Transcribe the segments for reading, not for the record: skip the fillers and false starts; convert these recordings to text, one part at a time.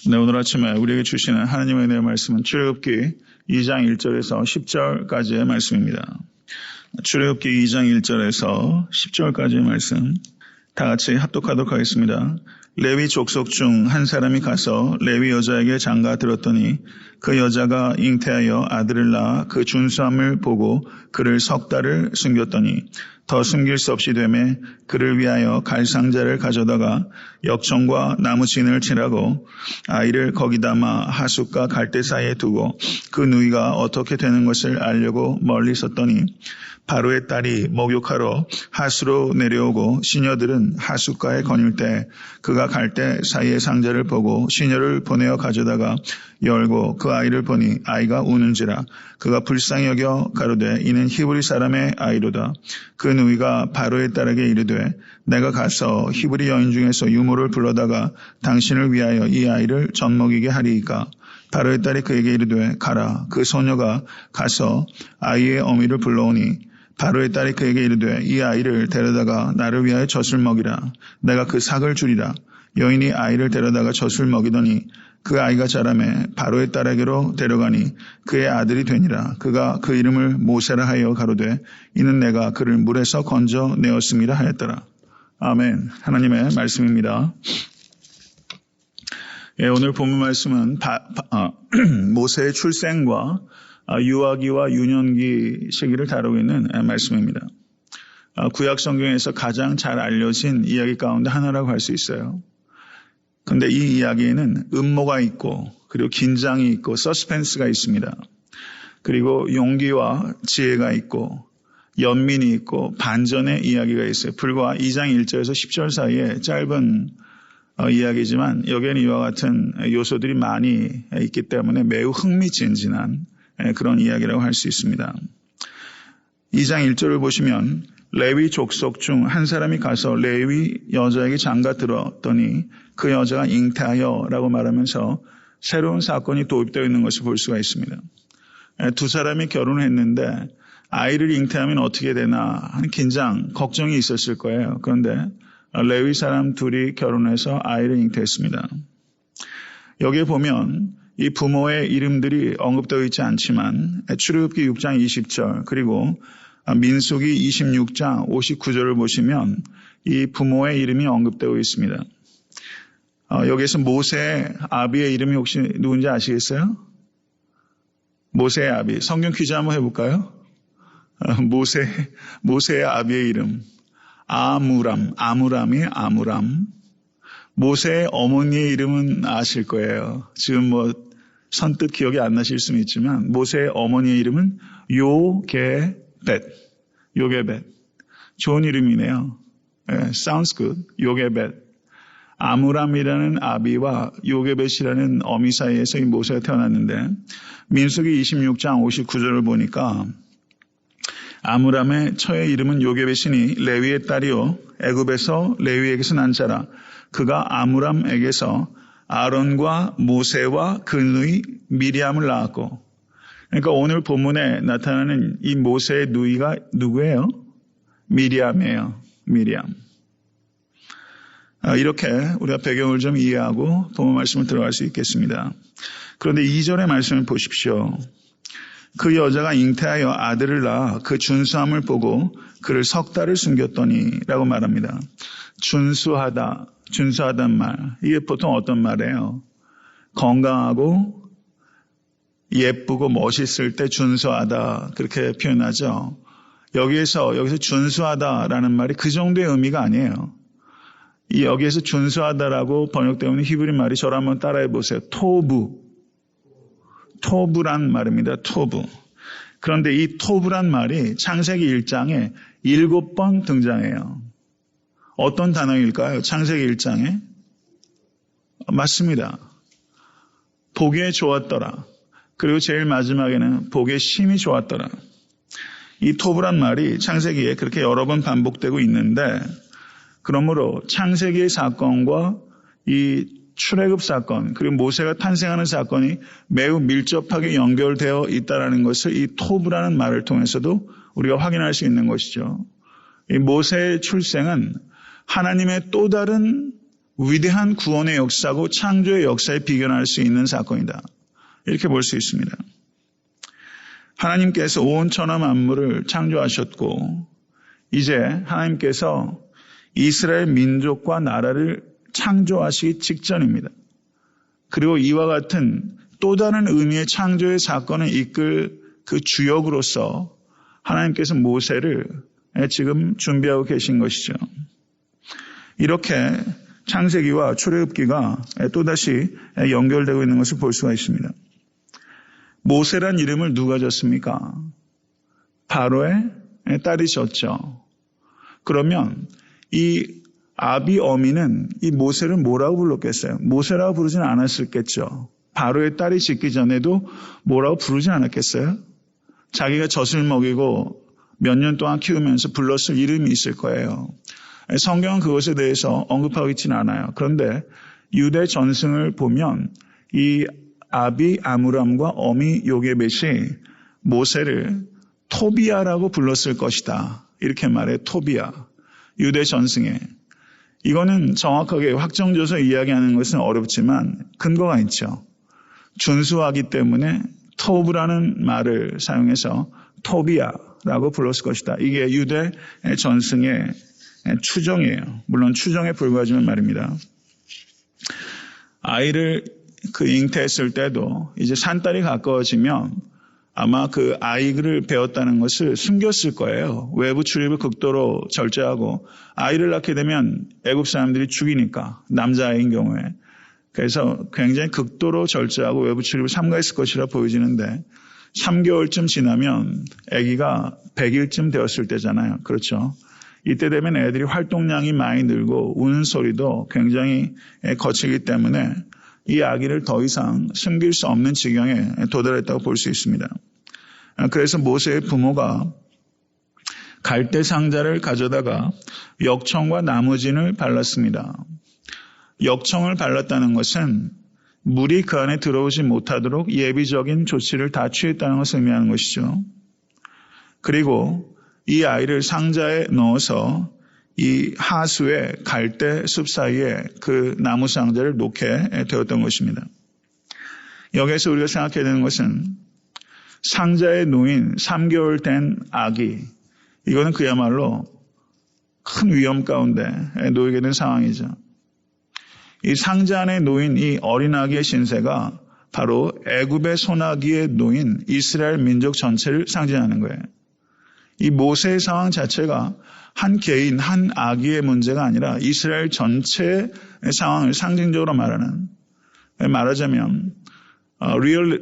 네, 오늘 아침에 우리에게 주시는 하나님의 은혜의 말씀은 출애굽기 2장 1절에서 10절까지의 말씀입니다. 출애굽기 2장 1절에서 10절까지의 말씀 다 같이 합독하도록 하겠습니다. 레위 족속 중 한 사람이 가서 레위 여자에게 장가 들었더니 그 여자가 잉태하여 아들을 낳아 그 준수함을 보고 그를 석 달을 숨겼더니 더 숨길 수 없이 되매 그를 위하여 갈상자를 가져다가 역청과 나무진을 칠하고 아이를 거기 담아 하숫과 갈대 사이에 두고 그 누이가 어떻게 되는 것을 알려고 멀리 섰더니 바로의 딸이 목욕하러 하수로 내려오고 시녀들은 하숫가에 거닐 때 그가 갈대 사이의 상자를 보고 시녀를 보내어 가져다가 열고 그 아이를 보니 아이가 우는지라 그가 불쌍히 여겨 가로되 이는 히브리 사람의 아이로다. 그 누이가 바로의 딸에게 이르되 내가 가서 히브리 여인 중에서 유모를 불러다가 당신을 위하여 이 아이를 젖먹이게 하리이까. 바로의 딸이 그에게 이르되 가라. 그 소녀가 가서 아이의 어미를 불러오니 바로의 딸이 그에게 이르되 이 아이를 데려다가 나를 위하여 젖을 먹이라. 내가 그 삭을 주리라. 여인이 아이를 데려다가 젖을 먹이더니 그 아이가 자라매 바로의 딸에게로 데려가니 그의 아들이 되니라. 그가 그 이름을 모세라 하여 가로되 이는 내가 그를 물에서 건져 내었음이라 하였더라. 아멘. 하나님의 말씀입니다. 예, 오늘 본문 말씀은 모세의 출생과 유아기와 유년기 시기를 다루고 있는 말씀입니다. 구약 성경에서 가장 잘 알려진 이야기 가운데 하나라고 할 수 있어요. 그런데 이 이야기에는 음모가 있고 그리고 긴장이 있고 서스펜스가 있습니다. 그리고 용기와 지혜가 있고 연민이 있고 반전의 이야기가 있어요. 불과 2장 1절에서 10절 사이에 짧은 이야기지만 여기에는 이와 같은 요소들이 많이 있기 때문에 매우 흥미진진한 그런 이야기라고 할 수 있습니다. 2장 1절을 보시면 레위 족속 중 한 사람이 가서 레위 여자에게 장가 들었더니 그 여자가 잉태하여 라고 말하면서 새로운 사건이 도입되어 있는 것을 볼 수가 있습니다. 두 사람이 결혼했는데 아이를 잉태하면 어떻게 되나 하는 긴장, 걱정이 있었을 거예요. 그런데 레위 사람 둘이 결혼해서 아이를 잉태했습니다. 여기에 보면 이 부모의 이름들이 언급되어 있지 않지만 출애굽기 6장 20절 그리고 민수기 26장 59절을 보시면 이 부모의 이름이 언급되어 있습니다. 여기에서 모세의 아비의 이름이 혹시 누군지 아시겠어요? 모세의 아비. 성경 퀴즈 한번 해볼까요? 모세의 아비의 이름. 아무람이 아무람. 모세의 어머니의 이름은 아실 거예요. 지금 선뜻 기억이 안 나실 수는 있지만 모세의 어머니의 이름은 요게벳. 좋은 이름이네요. Sounds good. 요게벳. 아무람이라는 아비와 요게벳이라는 어미 사이에서 이 모세가 태어났는데 민수기 26장 59절을 보니까 아무람의 처의 이름은 요게벳이니 레위의 딸이요 애굽에서 레위에게서 난 자라. 그가 아무람에게서 아론과 모세와 그 누이 미리암을 낳았고, 그러니까 오늘 본문에 나타나는 이 모세의 누이가 누구예요? 미리암이에요. 미리암. 이렇게 우리가 배경을 좀 이해하고 본문 말씀을 들어갈 수 있겠습니다. 그런데 2절의 말씀을 보십시오. 그 여자가 잉태하여 아들을 낳아 그 준수함을 보고 그를 석 달을 숨겼더니 라고 말합니다. 준수하단 말. 이게 보통 어떤 말이에요? 건강하고 예쁘고 멋있을 때 준수하다 그렇게 표현하죠. 여기서 준수하다라는 말이 그 정도의 의미가 아니에요. 여기에서 준수하다라고 번역되어 있는 히브리 말이 저를 한번 따라해 보세요. 토부란 말입니다. 토부. 그런데 이 토부란 말이 창세기 1장에 7번 등장해요. 어떤 단어일까요? 창세기 1장에? 맞습니다. 보기에 좋았더라. 그리고 제일 마지막에는 보기에 심히 좋았더라. 이 토부란 말이 창세기에 그렇게 여러 번 반복되고 있는데 그러므로 창세기의 사건과 이 출애굽 사건 그리고 모세가 탄생하는 사건이 매우 밀접하게 연결되어 있다는 것을 이 토부라는 말을 통해서도 우리가 확인할 수 있는 것이죠. 이 모세의 출생은 하나님의 또 다른 위대한 구원의 역사고 창조의 역사에 비견할 수 있는 사건이다. 이렇게 볼 수 있습니다. 하나님께서 온 천하 만물을 창조하셨고 이제 하나님께서 이스라엘 민족과 나라를 창조하시기 직전입니다. 그리고 이와 같은 또 다른 의미의 창조의 사건을 이끌 그 주역으로서 하나님께서 모세를 지금 준비하고 계신 것이죠. 이렇게 창세기와 출애굽기가 또다시 연결되고 있는 것을 볼 수가 있습니다. 모세란 이름을 누가 졌습니까? 바로의 딸이 졌죠. 그러면 이 아비 어미는 이 모세를 뭐라고 불렀겠어요? 모세라고 부르진 않았을겠죠. 바로의 딸이 짓기 전에도 뭐라고 부르지 않았겠어요? 자기가 젖을 먹이고 몇 년 동안 키우면서 불렀을 이름이 있을 거예요. 성경은 그것에 대해서 언급하고 있지는 않아요. 그런데 유대 전승을 보면 이 아비 아므람과 어미 요게벳이 모세를 토비아라고 불렀을 것이다. 이렇게 말해 토비아. 유대 전승에. 이거는 정확하게 확정져서 이야기하는 것은 어렵지만 근거가 있죠. 준수하기 때문에 토브라는 말을 사용해서 토비아라고 불렀을 것이다. 이게 유대 전승의 추정이에요. 물론 추정에 불과하지만 말입니다. 아이를 잉태했을 때도 이제 산딸이 가까워지면 아마 그 아이를 배웠다는 것을 숨겼을 거예요. 외부 출입을 극도로 절제하고 아이를 낳게 되면 애국 사람들이 죽이니까 남자아이인 경우에. 그래서 굉장히 극도로 절제하고 외부 출입을 삼가했을 것이라 보여지는데 3개월쯤 지나면 아기가 100일쯤 되었을 때잖아요. 그렇죠. 이때 되면 애들이 활동량이 많이 늘고 우는 소리도 굉장히 거치기 때문에 이 아기를 더 이상 숨길 수 없는 지경에 도달했다고 볼 수 있습니다. 그래서 모세의 부모가 갈대 상자를 가져다가 역청과 나무진을 발랐습니다. 역청을 발랐다는 것은 물이 그 안에 들어오지 못하도록 예비적인 조치를 다 취했다는 것을 의미하는 것이죠. 그리고 이 아이를 상자에 넣어서 이 하수의 갈대 숲 사이에 그 나무 상자를 놓게 되었던 것입니다. 여기에서 우리가 생각해야 되는 것은 상자에 놓인 3개월 된 아기, 이거는 그야말로 큰 위험 가운데 놓이게 된 상황이죠. 이 상자 안에 놓인 이 어린 아기의 신세가 바로 애굽의 소나기에 놓인 이스라엘 민족 전체를 상징하는 거예요. 이 모세의 상황 자체가 한 개인, 한 아기의 문제가 아니라 이스라엘 전체의 상황을 상징적으로 말하자면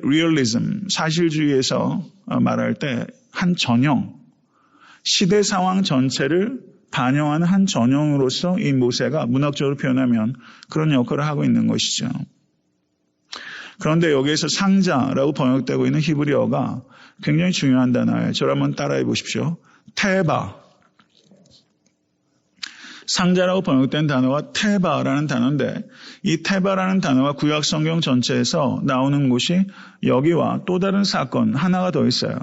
리얼리즘, 사실주의에서 말할 때 한 전형, 시대 상황 전체를 반영하는 한 전형으로서 이 모세가 문학적으로 표현하면 그런 역할을 하고 있는 것이죠. 그런데 여기에서 상자라고 번역되고 있는 히브리어가 굉장히 중요한 단어예요. 저를 한번 따라해 보십시오. 테바. 상자라고 번역된 단어가 테바라는 단어인데 이 테바라는 단어가 구약 성경 전체에서 나오는 곳이 여기와 또 다른 사건 하나가 더 있어요.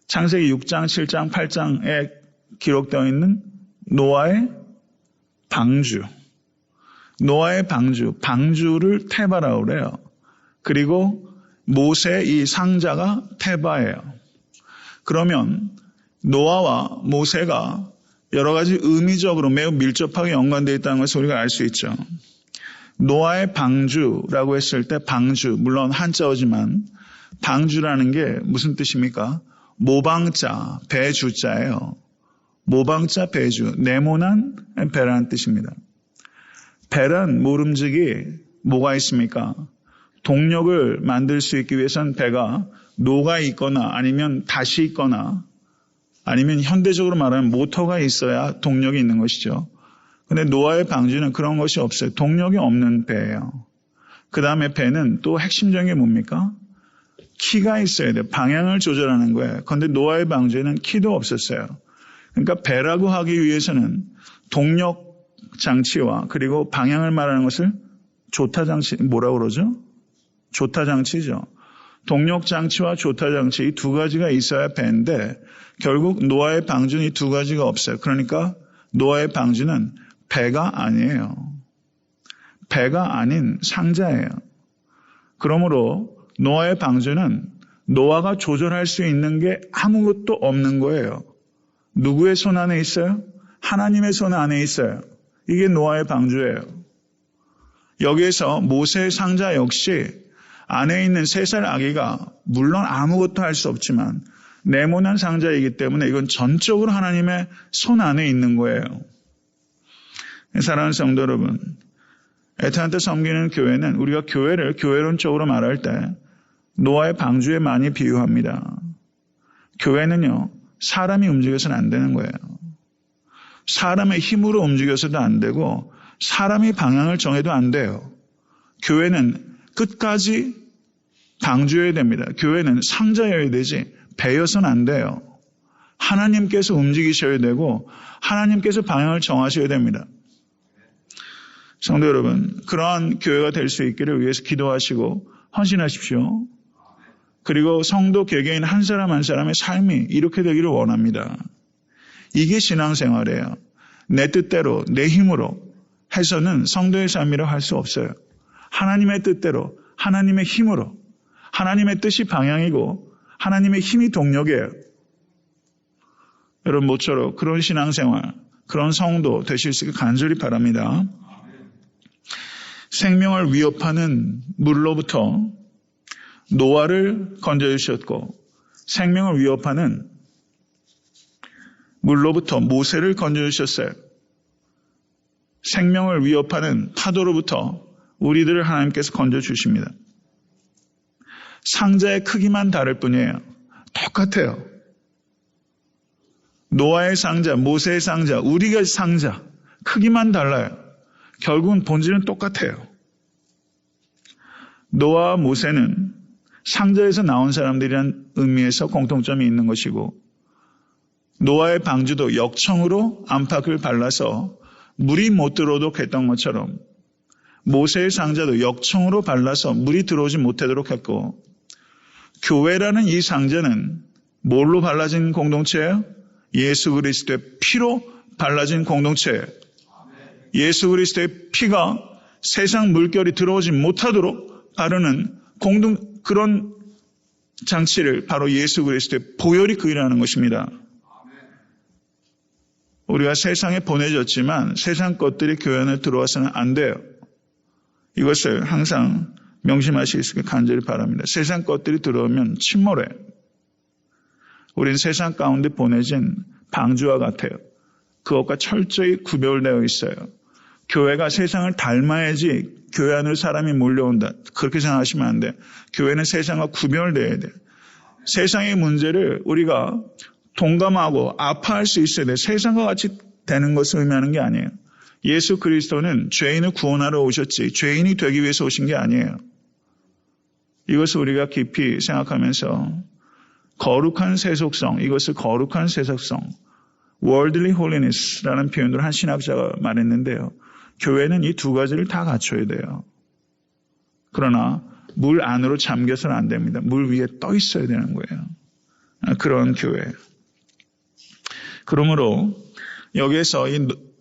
창세기 6장, 7장, 8장에 기록되어 있는 노아의 방주. 노아의 방주. 방주를 테바라고 그래요. 그리고 모세의 이 상자가 테바예요. 그러면 노아와 모세가 여러 가지 의미적으로 매우 밀접하게 연관되어 있다는 것을 우리가 알 수 있죠. 노아의 방주라고 했을 때 방주, 물론 한자어지만 방주라는 게 무슨 뜻입니까? 모방자, 배주자예요. 모방자, 배주, 네모난 배라는 뜻입니다. 배란 모름지기 뭐가 있습니까? 동력을 만들 수 있기 위해서는 배가 노가 있거나 아니면 닷이 있거나 아니면 현대적으로 말하면 모터가 있어야 동력이 있는 것이죠. 근데 노아의 방주는 그런 것이 없어요. 동력이 없는 배예요. 그 다음에 배는 또 핵심적인 게 뭡니까? 키가 있어야 돼요. 방향을 조절하는 거예요. 그런데 노아의 방주에는 키도 없었어요. 그러니까 배라고 하기 위해서는 동력 장치와 그리고 방향을 말하는 것을 조타 장치, 뭐라고 그러죠? 조타 장치죠. 동력 장치와 조타 장치 이 두 가지가 있어야 배인데 결국 노아의 방주는 이 두 가지가 없어요. 그러니까 노아의 방주는 배가 아니에요. 배가 아닌 상자예요. 그러므로 노아의 방주는 노아가 조절할 수 있는 게 아무것도 없는 거예요. 누구의 손 안에 있어요? 하나님의 손 안에 있어요. 이게 노아의 방주예요. 여기에서 모세의 상자 역시 안에 있는 3살 아기가 물론 아무것도 할 수 없지만 네모난 상자이기 때문에 이건 전적으로 하나님의 손 안에 있는 거예요. 사랑하는 성도 여러분, 애타한테 섬기는 교회는 우리가 교회를 교회론적으로 말할 때 노아의 방주에 많이 비유합니다. 교회는요, 사람이 움직여서는 안 되는 거예요. 사람의 힘으로 움직여서도 안 되고 사람이 방향을 정해도 안 돼요. 교회는 끝까지 방주여야 됩니다. 교회는 상자여야 되지 배여서는 안 돼요. 하나님께서 움직이셔야 되고 하나님께서 방향을 정하셔야 됩니다. 성도 여러분, 그러한 교회가 될 수 있기를 위해서 기도하시고 헌신하십시오. 그리고 성도 개개인 한 사람 한 사람의 삶이 이렇게 되기를 원합니다. 이게 신앙생활이에요. 내 뜻대로 내 힘으로 해서는 성도의 삶이라고 할 수 없어요. 하나님의 뜻대로 하나님의 힘으로 하나님의 뜻이 방향이고 하나님의 힘이 동력이에요. 여러분 모쪼록 그런 신앙생활, 그런 성도 되실 수 있게 간절히 바랍니다. 생명을 위협하는 물로부터 노아를 건져주셨고 생명을 위협하는 물로부터 모세를 건져주셨어요. 생명을 위협하는 파도로부터 우리들을 하나님께서 건져주십니다. 상자의 크기만 다를 뿐이에요. 똑같아요. 노아의 상자, 모세의 상자, 우리가 상자, 크기만 달라요. 결국은 본질은 똑같아요. 노아와 모세는 상자에서 나온 사람들이란 의미에서 공통점이 있는 것이고 노아의 방주도 역청으로 안팎을 발라서 물이 못 들어오도록 했던 것처럼 모세의 상자도 역청으로 발라서 물이 들어오지 못하도록 했고 교회라는 이 상자는 뭘로 발라진 공동체예요? 예수 그리스도의 피로 발라진 공동체예요. 예수 그리스도의 피가 세상 물결이 들어오지 못하도록 바르는 그런 장치를 바로 예수 그리스도의 보혈이 그 일하는 것입니다. 우리가 세상에 보내졌지만 세상 것들이 교회 안에 들어와서는 안 돼요. 이것을 항상 명심하실 수 있게 간절히 바랍니다. 세상 것들이 들어오면 침몰해요. 우린 세상 가운데 보내진 방주와 같아요. 그것과 철저히 구별되어 있어요. 교회가 세상을 닮아야지 교회 안으로 사람이 몰려온다. 그렇게 생각하시면 안 돼요. 교회는 세상과 구별되어야 돼요. 세상의 문제를 우리가 동감하고 아파할 수 있어야 돼요. 세상과 같이 되는 것을 의미하는 게 아니에요. 예수 그리스도는 죄인을 구원하러 오셨지 죄인이 되기 위해서 오신 게 아니에요. 이것을 우리가 깊이 생각하면서 거룩한 세속성, 이것을 거룩한 세속성, worldly holiness라는 표현으로 한 신학자가 말했는데요. 교회는 이 두 가지를 다 갖춰야 돼요. 그러나 물 안으로 잠겨서는 안 됩니다. 물 위에 떠 있어야 되는 거예요. 그런 교회. 그러므로 여기에서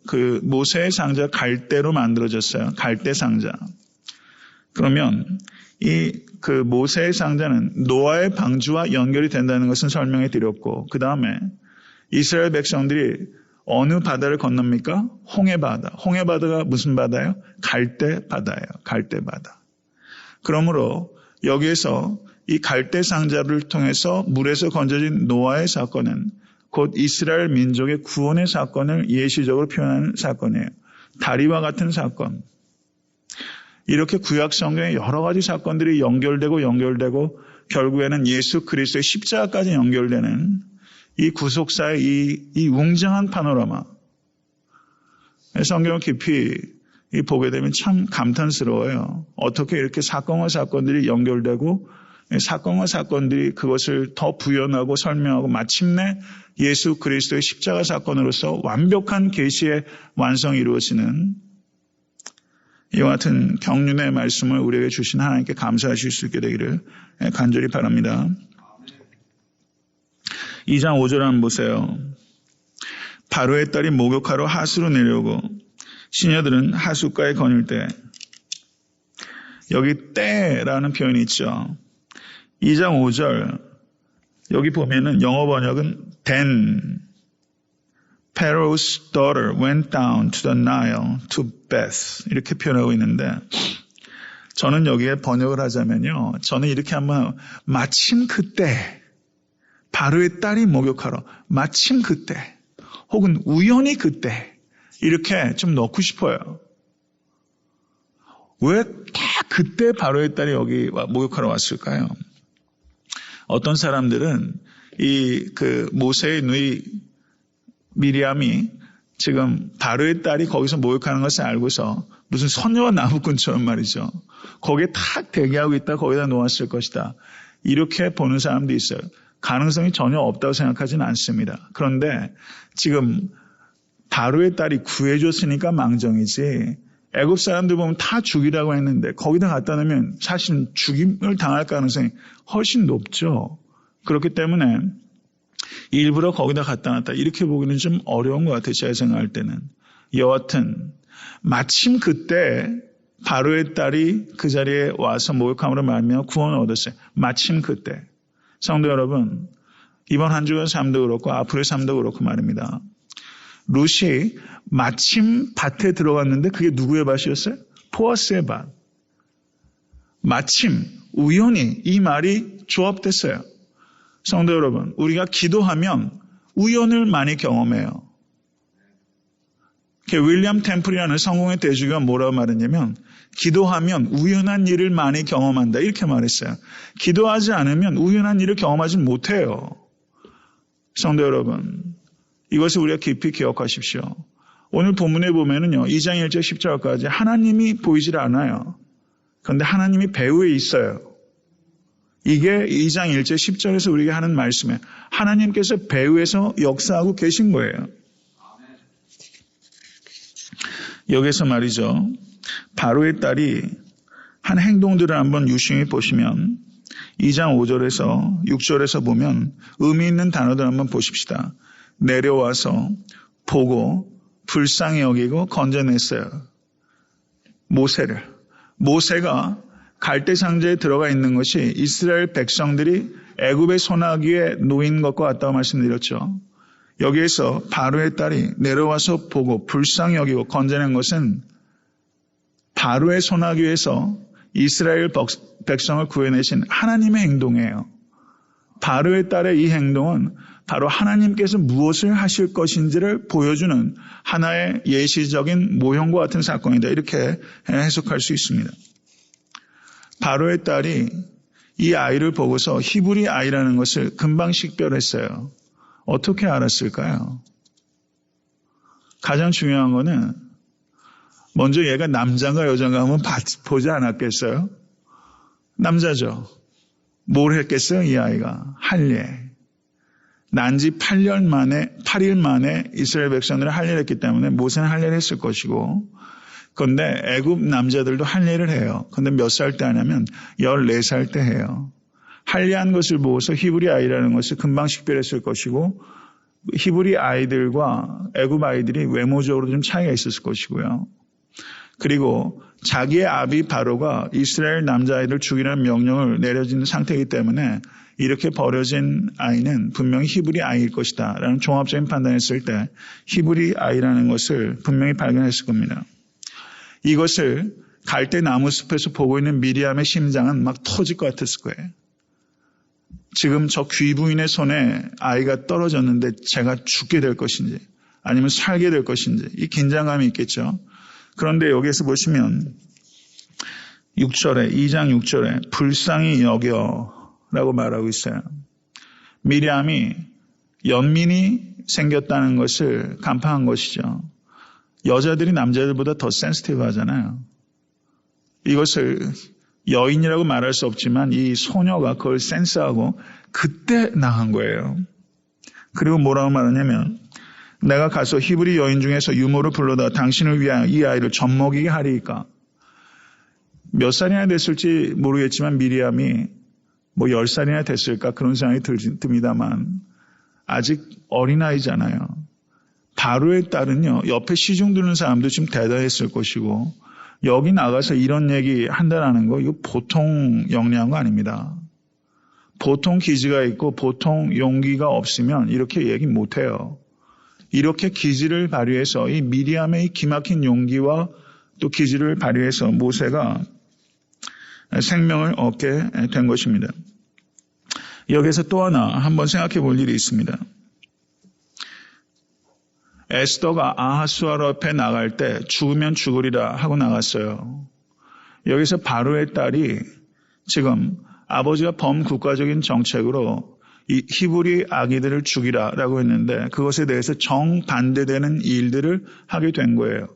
그 모세의 상자 갈대로 만들어졌어요. 갈대 상자. 그러면 그 모세의 상자는 노아의 방주와 연결이 된다는 것은 설명해 드렸고 그 다음에 이스라엘 백성들이 어느 바다를 건넙니까? 홍해바다. 홍해바다가 무슨 바다예요? 갈대 바다예요. 갈대 바다. 그러므로 여기에서 이 갈대 상자를 통해서 물에서 건져진 노아의 사건은 곧 이스라엘 민족의 구원의 사건을 예시적으로 표현하는 사건이에요. 다리와 같은 사건. 이렇게 구약 성경에 여러 가지 사건들이 연결되고 결국에는 예수 그리스도의 십자가까지 연결되는 이 구속사의 이 웅장한 파노라마. 성경을 깊이 보게 되면 참 감탄스러워요. 어떻게 이렇게 사건과 사건들이 연결되고 사건과 사건들이 그것을 더 부연하고 설명하고 마침내 예수 그리스도의 십자가 사건으로서 완벽한 계시의 완성이 이루어지는 이와 같은 경륜의 말씀을 우리에게 주신 하나님께 감사하실 수 있게 되기를 간절히 바랍니다. 2장 5절 한번 보세요. 바로의 딸이 목욕하러 하수로 내려오고 시녀들은 하숫가에 거닐 때 여기 때라는 표현이 있죠. 2장 5절 여기 보면은 영어 번역은 then Pharaoh's daughter went down to the Nile to Beth 이렇게 표현하고 있는데 저는 여기에 번역을 하자면요. 저는 이렇게 한번 마침 그때 바로의 딸이 목욕하러 마침 그때 혹은 우연히 그때 이렇게 좀 넣고 싶어요. 왜 딱 그때 바로의 딸이 여기 목욕하러 왔을까요? 어떤 사람들은 모세의 누이 미리암이 지금 바로의 딸이 거기서 목욕하는 것을 알고서 무슨 선녀와 나무꾼처럼 말이죠. 거기에 탁 대기하고 있다 거기다 놓았을 것이다. 이렇게 보는 사람도 있어요. 가능성이 전혀 없다고 생각하지는 않습니다. 그런데 지금 바로의 딸이 구해줬으니까 망정이지 애굽 사람들 보면 다 죽이라고 했는데 거기다 갖다 놓으면 사실은 죽임을 당할 가능성이 훨씬 높죠. 그렇기 때문에 일부러 거기다 갖다 놨다 이렇게 보기는 좀 어려운 것 같아요. 제가 생각할 때는. 여하튼 마침 그때 바로의 딸이 그 자리에 와서 목욕함으로 말미암아 구원을 얻었어요. 마침 그때. 성도 여러분, 이번 한 주의 삶도 그렇고 앞으로의 삶도 그렇고 말입니다. 룻이 마침 밭에 들어갔는데 그게 누구의 밭이었어요? 보아스의 밭. 마침, 우연히 이 말이 조합됐어요. 성도 여러분, 우리가 기도하면 우연을 많이 경험해요. 윌리엄 템플이라는 성공의 대주교가 뭐라고 말했냐면 기도하면 우연한 일을 많이 경험한다 이렇게 말했어요. 기도하지 않으면 우연한 일을 경험하지 못해요. 성도 여러분, 이것을 우리가 깊이 기억하십시오. 오늘 본문에 보면은요, 2장 1절 10절까지 하나님이 보이질 않아요. 그런데 하나님이 배후에 있어요. 이게 2장 1절 10절에서 우리에게 하는 말씀이에요. 하나님께서 배후에서 역사하고 계신 거예요. 여기서 말이죠. 바로의 딸이 한 행동들을 한번 유심히 보시면 2장 5절에서 6절에서 보면 의미 있는 단어들 한번 보십시다. 내려와서 보고 불쌍히 여기고 건져냈어요. 모세를. 모세가 갈대 상자에 들어가 있는 것이 이스라엘 백성들이 애굽의 소나기에 놓인 것과 같다고 말씀드렸죠. 여기에서 바로의 딸이 내려와서 보고 불쌍히 여기고 건져낸 것은 바로의 소나기에서 이스라엘 백성을 구해내신 하나님의 행동이에요. 바로의 딸의 이 행동은 바로 하나님께서 무엇을 하실 것인지를 보여주는 하나의 예시적인 모형과 같은 사건이다. 이렇게 해석할 수 있습니다. 바로의 딸이 이 아이를 보고서 히브리 아이라는 것을 금방 식별했어요. 어떻게 알았을까요? 가장 중요한 거는 먼저 얘가 남자인가 여자인가 한번 보지 않았겠어요? 남자죠. 뭘 했겠어요? 이 아이가 할례. 난지 8일 만에 이스라엘 백성들은 할례를 했기 때문에 모세는 할례를 했을 것이고, 그런데 애굽 남자들도 할례를 해요. 그런데 몇 살 때 하냐면 14살 때 해요. 할례한 것을 보고서 히브리 아이라는 것을 금방 식별했을 것이고, 히브리 아이들과 애굽 아이들이 외모적으로 좀 차이가 있었을 것이고요. 그리고 자기의 아비 바로가 이스라엘 남자아이를 죽이라는 명령을 내려진 상태이기 때문에 이렇게 버려진 아이는 분명히 히브리 아이일 것이다 라는 종합적인 판단을 했을 때 히브리 아이라는 것을 분명히 발견했을 겁니다. 이것을 갈대 나무 숲에서 보고 있는 미리암의 심장은 막 터질 것 같았을 거예요. 지금 저 귀부인의 손에 아이가 떨어졌는데 제가 죽게 될 것인지 아니면 살게 될 것인지 이 긴장감이 있겠죠. 그런데 여기에서 보시면 6절에 2장 6절에 불쌍히 여겨라고 말하고 있어요. 미리암이 연민이 생겼다는 것을 간파한 것이죠. 여자들이 남자들보다 더 센시티브 하잖아요. 이것을 여인이라고 말할 수 없지만 이 소녀가 그걸 센스하고 그때 나간 거예요. 그리고 뭐라고 말하냐면 내가 가서 히브리 여인 중에서 유모를 불러다 당신을 위하여 이 아이를 젖먹이게 하리이까. 몇 살이나 됐을지 모르겠지만 미리암이 10살이나 됐을까 그런 생각이 듭니다만 아직 어린아이잖아요. 바로의 딸은요, 옆에 시중 두는 사람도 좀 대단했을 것이고 여기 나가서 이런 얘기 한다는 거 이거 보통 영리한 거 아닙니다. 보통 기지가 있고 보통 용기가 없으면 이렇게 얘기 못해요. 이렇게 기지를 발휘해서 이 미리암의 기막힌 용기와 또 기지를 발휘해서 모세가 생명을 얻게 된 것입니다. 여기서 또 하나 한번 생각해 볼 일이 있습니다. 에스더가 아하수아로 앞에 나갈 때 죽으면 죽으리라 하고 나갔어요. 여기서 바로의 딸이 지금 아버지가 범국가적인 정책으로 이 히브리 아기들을 죽이라라고 했는데 그것에 대해서 정반대되는 일들을 하게 된 거예요.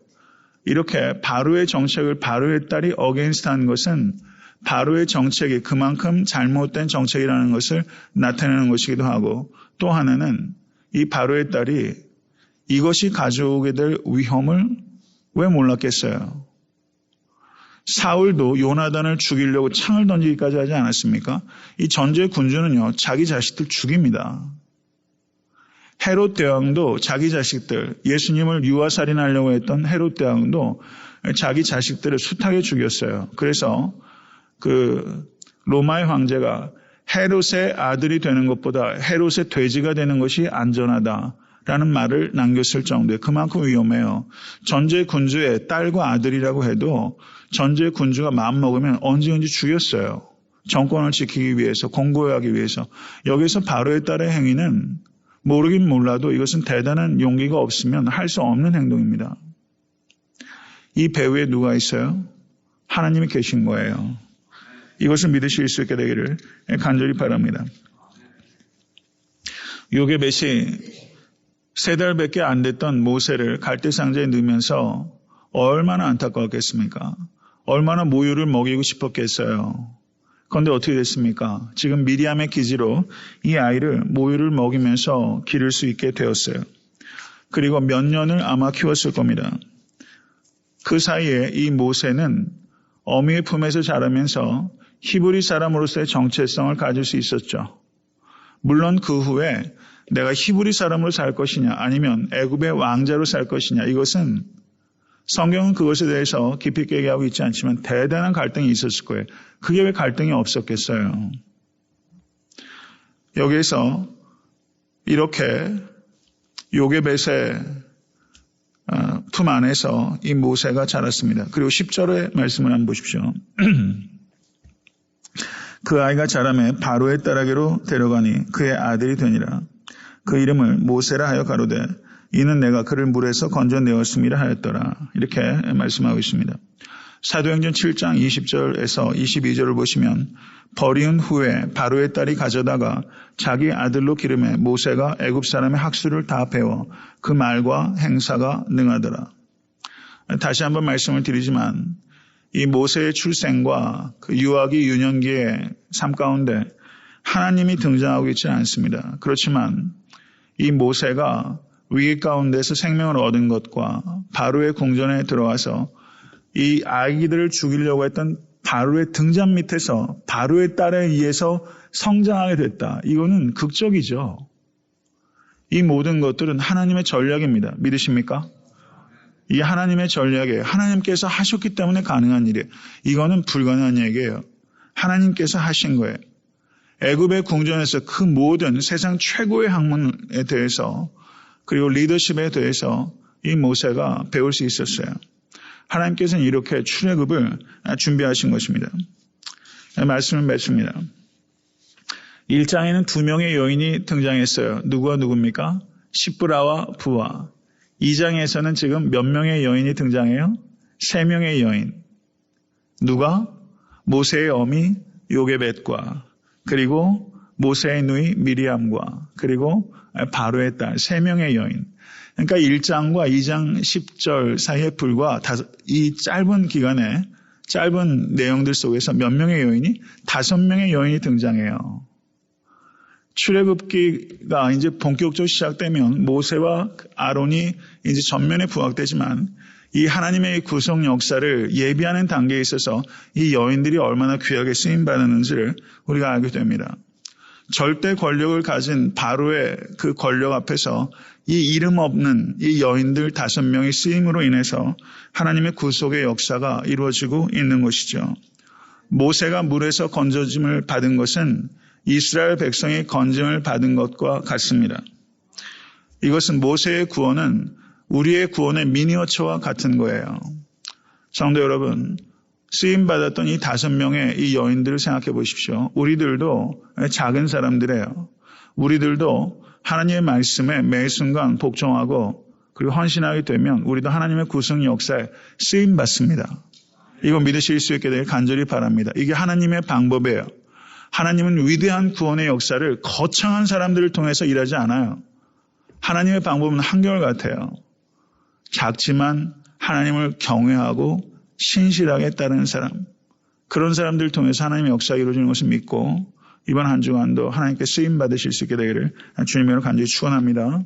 이렇게 바로의 정책을 바로의 딸이 어게인스트한 것은 바로의 정책이 그만큼 잘못된 정책이라는 것을 나타내는 것이기도 하고 또 하나는 이 바로의 딸이 이것이 가져오게 될 위험을 왜 몰랐겠어요? 사울도 요나단을 죽이려고 창을 던지기까지 하지 않았습니까? 이 전제 군주는요, 자기 자식들 죽입니다. 헤롯 대왕도 자기 자식들, 예수님을 유아살인하려고 했던 헤롯 대왕도 자기 자식들을 숱하게 죽였어요. 그래서 로마의 황제가 헤롯의 아들이 되는 것보다 헤롯의 돼지가 되는 것이 안전하다라는 말을 남겼을 정도에 그만큼 위험해요. 전제 군주의 딸과 아들이라고 해도 전제 군주가 마음먹으면 언제든지 죽였어요. 정권을 지키기 위해서, 공고하기 위해서. 여기서 바로의 딸의 행위는 모르긴 몰라도 이것은 대단한 용기가 없으면 할 수 없는 행동입니다. 이 배후에 누가 있어요? 하나님이 계신 거예요. 이것을 믿으실 수 있게 되기를 간절히 바랍니다. 요게벳이 3달밖에 안 됐던 모세를 갈대상자에 넣으면서 얼마나 안타까웠겠습니까? 얼마나 모유를 먹이고 싶었겠어요. 그런데 어떻게 됐습니까? 지금 미리암의 기지로 이 아이를 모유를 먹이면서 기를 수 있게 되었어요. 그리고 몇 년을 아마 키웠을 겁니다. 그 사이에 이 모세는 어미의 품에서 자라면서 히브리 사람으로서의 정체성을 가질 수 있었죠. 물론 그 후에 내가 히브리 사람으로 살 것이냐 아니면 애굽의 왕자로 살 것이냐 이것은 성경은 그것에 대해서 깊이 있게 얘기하고 있지 않지만 대단한 갈등이 있었을 거예요. 그게 왜 갈등이 없었겠어요? 여기에서 이렇게 요게벳의 품 안에서 이 모세가 자랐습니다. 그리고 10절의 말씀을 한번 보십시오. 그 아이가 자라매 바로의 딸에게로 데려가니 그의 아들이 되니라. 그 이름을 모세라 하여 가로되 이는 내가 그를 물에서 건져내었음이라 하였더라. 이렇게 말씀하고 있습니다. 사도행전 7장 20절에서 22절을 보시면 버리운 후에 바로의 딸이 가져다가 자기 아들로 기름해 모세가 애굽 사람의 학술을 다 배워 그 말과 행사가 능하더라. 다시 한번 말씀을 드리지만 이 모세의 출생과 그 유아기 유년기의 삶 가운데 하나님이 등장하고 있지 않습니다. 그렇지만 이 모세가 위기 가운데서 생명을 얻은 것과 바로의 궁전에 들어와서 이 아기들을 죽이려고 했던 바로의 등잔 밑에서 바로의 딸에 의해서 성장하게 됐다. 이거는 극적이죠. 이 모든 것들은 하나님의 전략입니다. 믿으십니까? 이 하나님의 전략에 하나님께서 하셨기 때문에 가능한 일이에요. 이거는 불가능한 얘기예요. 하나님께서 하신 거예요. 애굽의 궁전에서 그 모든 세상 최고의 학문에 대해서 그리고 리더십에 대해서 이 모세가 배울 수 있었어요. 하나님께서는 이렇게 출애굽을 준비하신 것입니다. 말씀을 맺습니다. 1장에는 2명의 여인이 등장했어요. 누구와 누굽니까? 시브라와 부와. 2장에서는 지금 몇 명의 여인이 등장해요? 3명의 여인. 누가? 모세의 어미 요게벳과 그리고 모세의 누이 미리암과 그리고 바로의 딸 3명의 여인. 그러니까 1장과 2장 10절 사이에 불과 이 짧은 기간에 짧은 내용들 속에서 몇 명의 여인이? 5명의 여인이 등장해요. 출애굽기가 이제 본격적으로 시작되면 모세와 아론이 이제 전면에 부각되지만 이 하나님의 구속 역사를 예비하는 단계에 있어서 이 여인들이 얼마나 귀하게 쓰임받았는지를 우리가 알게 됩니다. 절대 권력을 가진 바로의 그 권력 앞에서 이 이름 없는 이 여인들 5명의 쓰임으로 인해서 하나님의 구속의 역사가 이루어지고 있는 것이죠. 모세가 물에서 건져짐을 받은 것은 이스라엘 백성이 건짐을 받은 것과 같습니다. 이것은 모세의 구원은 우리의 구원의 미니어처와 같은 거예요. 성도 여러분, 쓰임받았던 이 5명의 이 여인들을 생각해 보십시오. 우리들도 작은 사람들이에요. 우리들도 하나님의 말씀에 매 순간 복종하고 그리고 헌신하게 되면 우리도 하나님의 구속 역사에 쓰임받습니다. 이거 믿으실 수 있게 되길 간절히 바랍니다. 이게 하나님의 방법이에요. 하나님은 위대한 구원의 역사를 거창한 사람들을 통해서 일하지 않아요. 하나님의 방법은 한결같아요. 작지만 하나님을 경외하고 신실하게 따르는 사람, 그런 사람들을 통해서 하나님의 역사가 이루어지는 것을 믿고 이번 한 주간도 하나님께 쓰임 받으실 수 있게 되기를 주님으로 간절히 축원합니다.